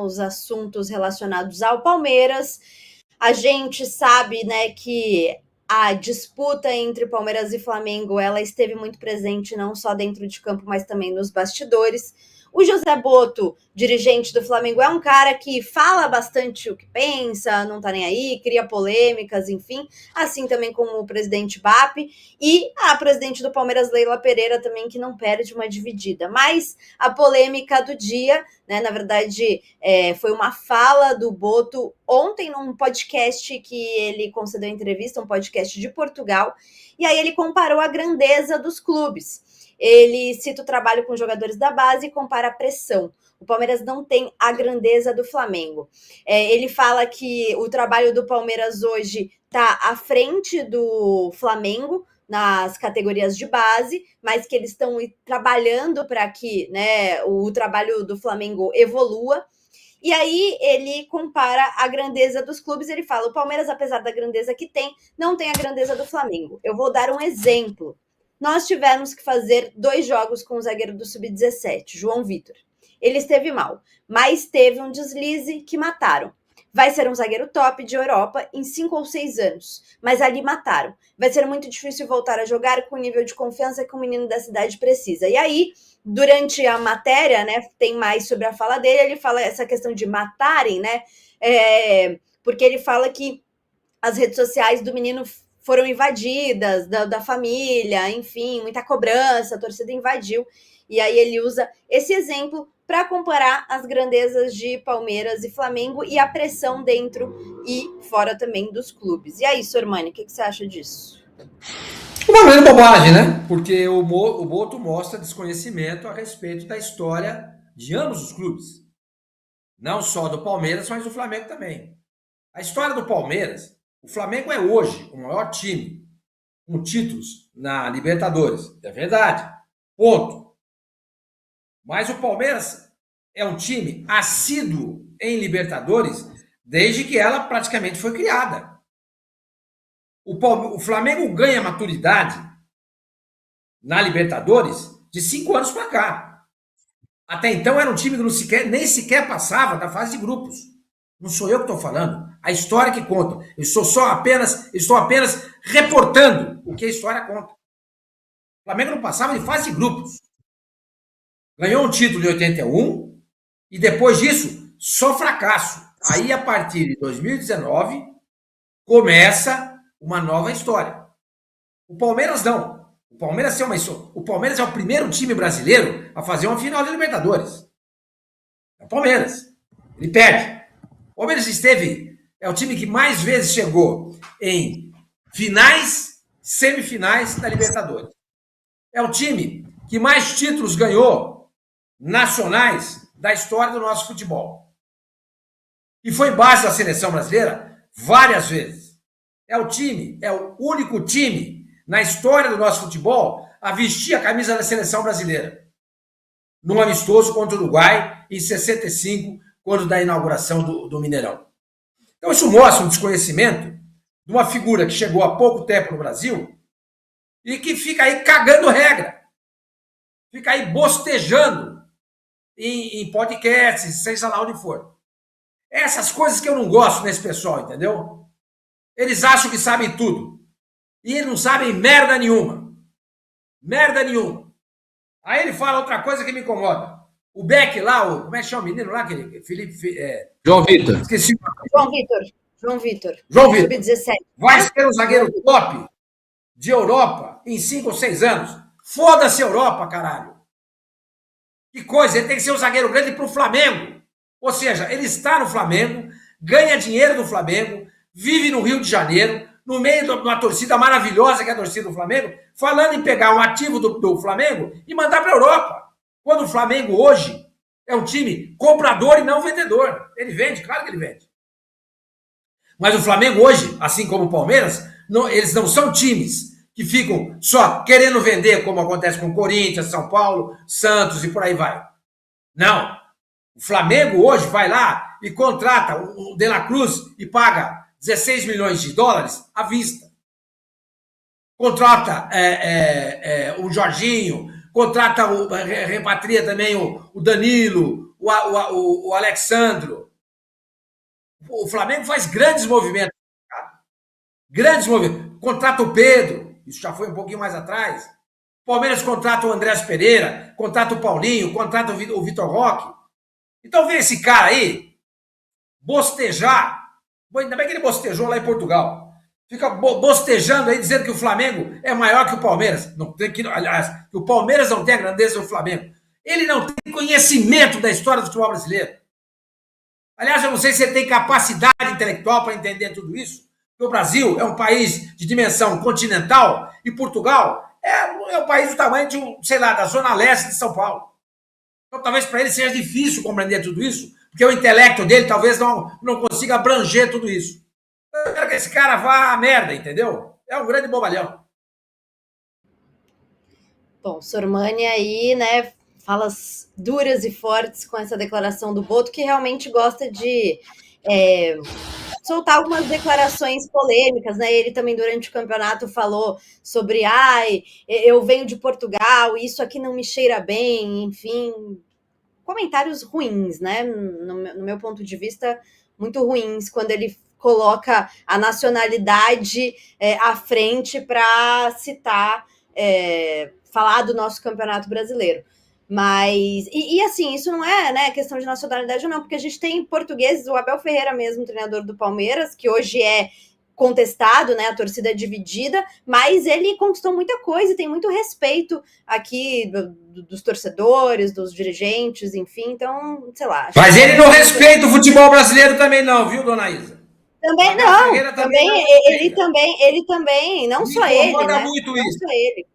os assuntos relacionados ao Palmeiras. A gente sabe, né, que a disputa entre Palmeiras e Flamengo, ela esteve muito presente não só dentro de campo, mas também nos bastidores. O José Botto, dirigente do Flamengo, é um cara que fala bastante o que pensa, não tá nem aí, cria polêmicas, enfim, assim também como o presidente BAP, e a presidente do Palmeiras, Leila Pereira, também, que não perde uma dividida. Mas a polêmica do dia, né, na verdade, foi uma fala do Botto ontem num podcast que ele concedeu entrevista, um podcast de Portugal, e aí ele comparou a grandeza dos clubes. Ele cita o trabalho com jogadores da base e compara a pressão. O Palmeiras não tem a grandeza do Flamengo. Ele fala que o trabalho do Palmeiras hoje está à frente do Flamengo nas categorias de base, mas que eles estão trabalhando para que, né, o trabalho do Flamengo evolua. E aí ele compara a grandeza dos clubes, ele fala, o Palmeiras, apesar da grandeza que tem, não tem a grandeza do Flamengo. Eu vou dar um exemplo. Nós tivemos que fazer 2 jogos com o zagueiro do Sub-17, João Vitor. Ele esteve mal, mas teve um deslize que mataram. Vai ser um zagueiro top de Europa em 5 ou 6 anos, mas ali mataram. Vai ser muito difícil voltar a jogar com o nível de confiança que o menino da cidade precisa. E aí, durante a matéria, né, tem mais sobre a fala dele, ele fala essa questão de matarem, né, porque ele fala que as redes sociais do menino foram invadidas, da família, enfim, muita cobrança, a torcida invadiu, e aí ele usa esse exemplo para comparar as grandezas de Palmeiras e Flamengo e a pressão dentro e fora também dos clubes. E aí, Sormani, o que você acha disso? Uma grande bobagem, né? Porque o Botto mostra desconhecimento a respeito da história de ambos os clubes. Não só do Palmeiras, mas do Flamengo também. A história do Palmeiras, o Flamengo é hoje o maior time com títulos na Libertadores. É verdade. Ponto. Mas o Palmeiras é um time assíduo em Libertadores desde que ela praticamente foi criada. O Flamengo ganha maturidade na Libertadores de 5 anos para cá. Até então era um time que nem sequer passava da fase de grupos. Não sou eu que estou falando. A história que conta. Eu estou apenas reportando o que a história conta. O Flamengo não passava de fase de grupos. Ganhou um título em 81 e depois disso, só fracasso. Aí, a partir de 2019, começa uma nova história. O Palmeiras não. O Palmeiras é o primeiro time brasileiro a fazer uma final de Libertadores. É o Palmeiras. Ele perde. O Palmeiras é o time que mais vezes chegou em finais, semifinais da Libertadores. É o time que mais títulos ganhou nacionais da história do nosso futebol. E foi base da seleção brasileira várias vezes. É o único time na história do nosso futebol a vestir a camisa da seleção brasileira. Num amistoso contra o Uruguai, em 65, quando da inauguração do Mineirão. Então isso mostra um desconhecimento de uma figura que chegou há pouco tempo no Brasil e que fica aí cagando regra. Fica aí bostejando em podcasts, seja lá onde for. Essas coisas que eu não gosto nesse pessoal, entendeu? Eles acham que sabem tudo. E eles não sabem merda nenhuma. Merda nenhuma. Aí ele fala outra coisa que me incomoda. O Beck lá, como é que chama o menino lá? João Vitor. Esqueci. João Vitor. Sub-17. Vai ser o zagueiro top de Europa em 5 ou 6 anos. Foda-se Europa, caralho. Que coisa, ele tem que ser um zagueiro grande pro Flamengo. Ou seja, ele está no Flamengo, ganha dinheiro do Flamengo, vive no Rio de Janeiro, no meio de uma torcida maravilhosa que é a torcida do Flamengo, falando em pegar um ativo do Flamengo e mandar para a Europa. Quando o Flamengo hoje é um time comprador e não vendedor. Ele vende, claro que ele vende. Mas o Flamengo hoje, assim como o Palmeiras, eles não são times que ficam só querendo vender, como acontece com o Corinthians, São Paulo, Santos e por aí vai. Não. O Flamengo hoje vai lá e contrata o De La Cruz e paga 16 milhões de dólares à vista. Contrata o Jorginho, contrata, repatria também o Danilo, o Alexandro. O Flamengo faz grandes movimentos. Grandes movimentos. Contrata o Pedro, isso já foi um pouquinho mais atrás. Palmeiras contrata o Andrés Pereira, contrata o Paulinho, contrata o Vitor Roque. Então vem esse cara aí, bostejar. Ainda bem que ele bostejou lá em Portugal. Fica bostejando aí, dizendo que o Flamengo é maior que o Palmeiras. Não tem que, aliás, que o Palmeiras não tem a grandeza do Flamengo. Ele não tem conhecimento da história do futebol brasileiro. Aliás, eu não sei se ele tem capacidade intelectual para entender tudo isso. Porque o Brasil é um país de dimensão continental e Portugal é um país do tamanho de, sei lá, da zona leste de São Paulo. Então, talvez para ele seja difícil compreender tudo isso, porque o intelecto dele talvez não consiga abranger tudo isso. Eu quero que esse cara vá à merda, entendeu? É um grande bobalhão. Bom, Sormani aí, né, falas duras e fortes com essa declaração do Boto, que realmente gosta de soltar algumas declarações polêmicas, né? Ele também durante o campeonato falou sobre eu venho de Portugal, isso aqui não me cheira bem, enfim, comentários ruins, né? No meu ponto de vista, muito ruins, quando ele coloca a nacionalidade à frente para citar, falar do nosso campeonato brasileiro. Mas, assim, isso não é, né, questão de nacionalidade ou não, porque a gente tem portugueses, o Abel Ferreira mesmo, treinador do Palmeiras, que hoje é contestado, né, a torcida é dividida, mas ele conquistou muita coisa e tem muito respeito aqui dos torcedores, dos dirigentes, enfim, então, sei lá. Mas ele não respeita o futebol brasileiro também não, viu, dona Isa? Também não, também ele também, não só ele, né? Muito não isso. só ele,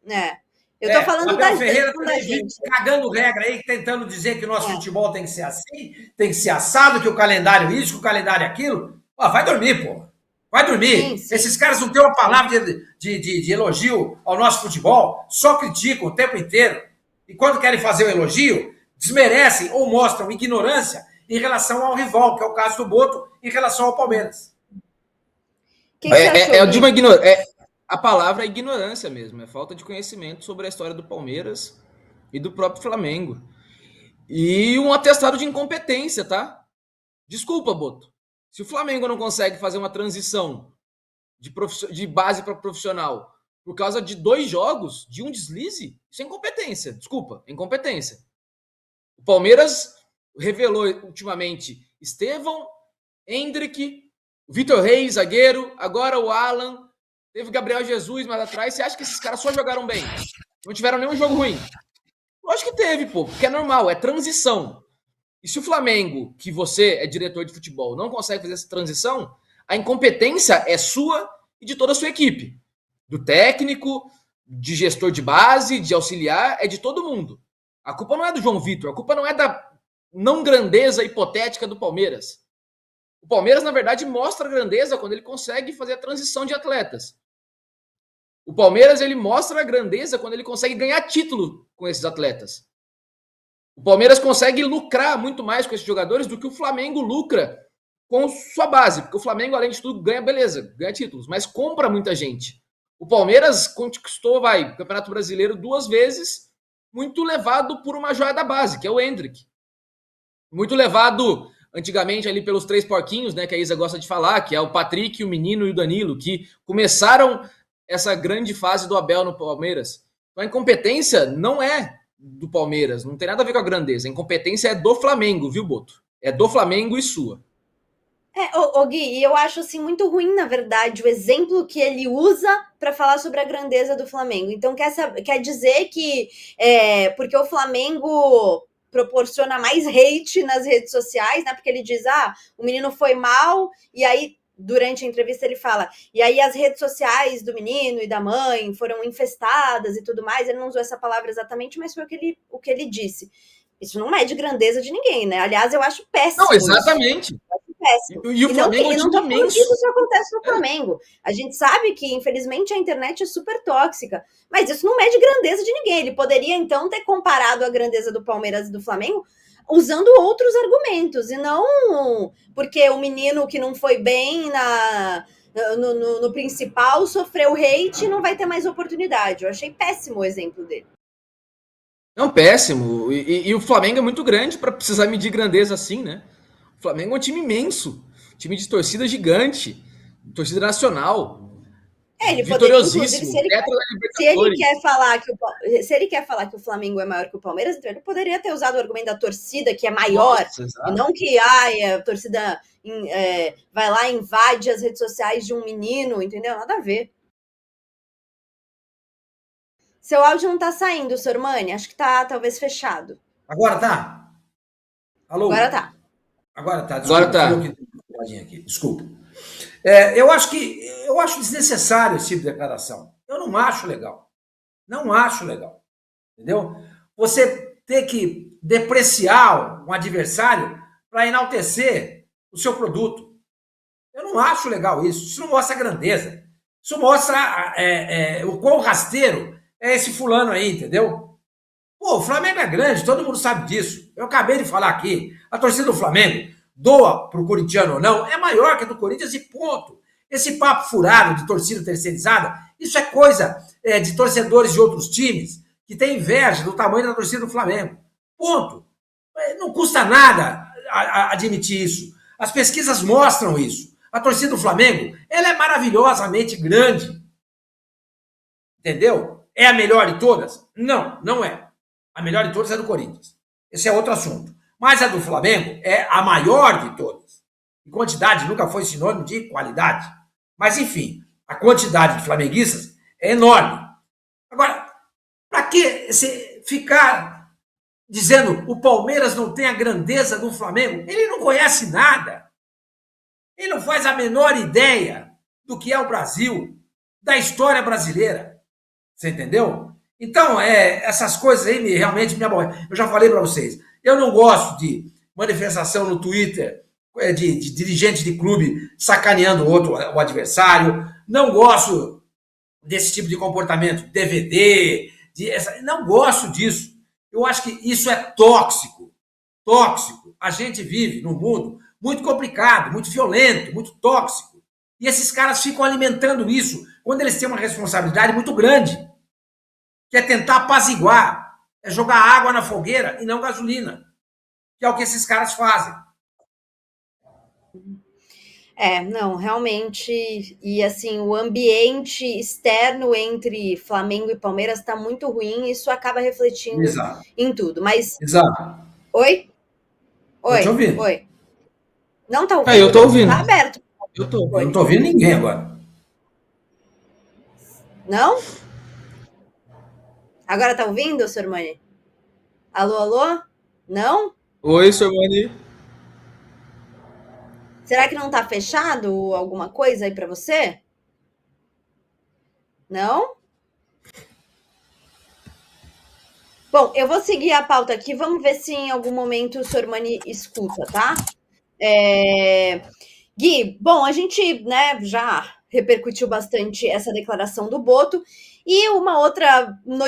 né? Eu tô falando da Ferreira também gente. Cagando regra aí, tentando dizer que o nosso futebol tem que ser assim, tem que ser assado, que o calendário isso, que o calendário aquilo. Vai dormir, pô. Vai dormir. Sim. Esses caras não têm uma palavra de elogio ao nosso futebol, só criticam o tempo inteiro. E quando querem fazer o elogio, desmerecem ou mostram ignorância em relação ao rival, que é o caso do Boto, em relação ao Palmeiras. A palavra é ignorância mesmo, é falta de conhecimento sobre a história do Palmeiras e do próprio Flamengo. E um atestado de incompetência, tá? Desculpa, Boto. Se o Flamengo não consegue fazer uma transição de base para profissional por causa de 2 jogos, de um deslize, isso é incompetência. Desculpa, é incompetência. O Palmeiras revelou ultimamente Estevão, Hendrick, Vitor Reis, zagueiro, agora o Alan, teve o Gabriel Jesus mais atrás. Você acha que esses caras só jogaram bem? Não tiveram nenhum jogo ruim? Lógico que teve, pô, porque é normal, é transição. E se o Flamengo, que você é diretor de futebol, não consegue fazer essa transição, a incompetência é sua e de toda a sua equipe. Do técnico, de gestor de base, de auxiliar, é de todo mundo. A culpa não é do João Vitor, a culpa não é da não grandeza hipotética do Palmeiras. O Palmeiras, na verdade, mostra grandeza quando ele consegue fazer a transição de atletas. O Palmeiras, ele mostra a grandeza quando ele consegue ganhar título com esses atletas. O Palmeiras consegue lucrar muito mais com esses jogadores do que o Flamengo lucra com sua base. Porque o Flamengo, além de tudo, ganha títulos, mas compra muita gente. O Palmeiras conquistou, o Campeonato Brasileiro 2 vezes, muito levado por uma joia da base, que é o Hendrick. Muito levado antigamente ali pelos 3 porquinhos, né, que a Isa gosta de falar, que é o Patrick, o Menino e o Danilo, que começaram essa grande fase do Abel no Palmeiras. Então a incompetência não é do Palmeiras, não tem nada a ver com a grandeza. A incompetência é do Flamengo, viu, Boto? É do Flamengo e sua. Gui, eu acho assim muito ruim, na verdade, o exemplo que ele usa para falar sobre a grandeza do Flamengo. Então quer dizer que porque o Flamengo proporciona mais hate nas redes sociais, né? Porque ele diz, o menino foi mal, e aí durante a entrevista ele fala, e aí as redes sociais do menino e da mãe foram infestadas e tudo mais. Ele não usou essa palavra exatamente, mas foi o que ele disse. Isso não mede grandeza de ninguém, né? Aliás, eu acho péssimo. Não, exatamente. Péssimo. E o Flamengo é um time imenso. Isso acontece no Flamengo. A gente sabe que, infelizmente, a internet é super tóxica, mas isso não mede grandeza de ninguém. Ele poderia, então, ter comparado a grandeza do Palmeiras e do Flamengo usando outros argumentos, e não porque o menino que não foi bem no principal sofreu hate e não vai ter mais oportunidade. Eu achei péssimo o exemplo dele. Não, péssimo. E o Flamengo é muito grande para precisar medir grandeza assim, né? O Flamengo é um time imenso, time de torcida gigante, torcida nacional, Ele poderia, inclusive, vitoriosíssimo, tetra da se ele Libertadores. quer falar se ele quer falar que o Flamengo é maior que o Palmeiras, então ele poderia ter usado o argumento da torcida, que é maior, Nossa, e exato. não que a torcida vai lá e invade as redes sociais de um menino, entendeu? Nada a ver. Seu áudio não tá saindo, Sormani. Acho que tá talvez fechado. Agora tá? Agora Alô? tá. Agora tá, Agora desculpa, fui eu tá. que dei uma puladinha aqui, desculpa. Eu acho desnecessário esse tipo de declaração. Eu não acho legal. Não acho legal. Entendeu? Você ter que depreciar um adversário para enaltecer o seu produto. Eu não acho legal isso. Isso não mostra grandeza. Isso mostra o quão rasteiro é esse fulano aí, entendeu? Pô, o Flamengo é grande, todo mundo sabe disso. Eu acabei de falar aqui. A torcida do Flamengo, doa pro corintiano ou não, é maior que a do Corinthians e ponto. Esse papo furado de torcida terceirizada, isso é coisa de torcedores de outros times que têm inveja do tamanho da torcida do Flamengo. Ponto. Não custa nada admitir isso. As pesquisas mostram isso. A torcida do Flamengo, ela é maravilhosamente grande. Entendeu? É a melhor de todas? Não, não é. A melhor de todas é a do Corinthians. Esse é outro assunto. Mas a do Flamengo é a maior de todas. E quantidade nunca foi sinônimo de qualidade. Mas, enfim, a quantidade de flamenguistas é enorme. Agora, para que você ficar dizendo o Palmeiras não tem a grandeza do Flamengo? Ele não conhece nada. Ele não faz a menor ideia do que é o Brasil, da história brasileira. Você entendeu? Então, essas coisas aí realmente me aborrecem. Eu já falei para vocês, eu não gosto de manifestação no Twitter de dirigente de clube sacaneando o adversário, não gosto desse tipo de comportamento, DVD, não gosto disso. Eu acho que isso é tóxico, tóxico. A gente vive num mundo muito complicado, muito violento, muito tóxico. E esses caras ficam alimentando isso quando eles têm uma responsabilidade muito grande, que é tentar apaziguar, é jogar água na fogueira e não gasolina, que é o que esses caras fazem. Não, realmente, e assim, o ambiente externo entre Flamengo e Palmeiras está muito ruim, isso acaba refletindo Exato. em tudo, mas... Exato. Oi? Tô te ouvindo. Oi. Não tá ouvindo? Eu tô ouvindo. Tá aberto. Eu tô. Eu não tô ouvindo ninguém agora. Não? Agora tá ouvindo, Sormani? Alô, alô? Não? Oi, Sormani. Será que não tá fechado alguma coisa aí para você? Não? Bom, eu vou seguir a pauta aqui, vamos ver se em algum momento o Sormani escuta, tá? Gui, bom, a gente, né, já repercutiu bastante essa declaração do Boto, e uma outra notícia